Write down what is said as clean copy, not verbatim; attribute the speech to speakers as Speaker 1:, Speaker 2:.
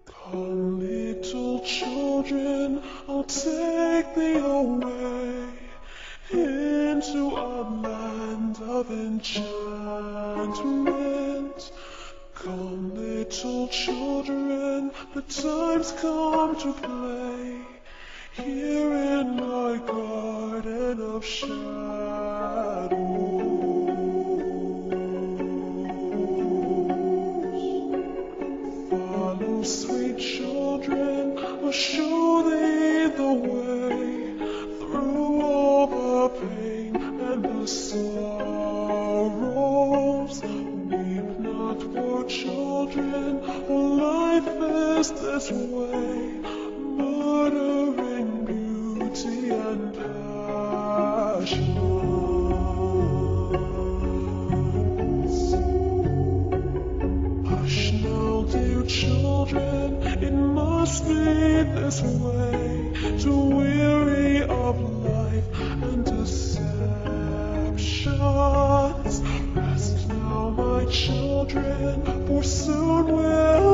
Speaker 1: Come, little children, I'll take thee away into a land of enchantment. Come, little children, the time's come to play here in my garden of shadows. Follow, sweet children, I'll show thee the way through all the pain and the sorrows. Weep not, for children, life is this way, murdering beauty and passions. Hush now, dear children, it must be this way, to weary of life and deceptions. Rest now, my children, for soon will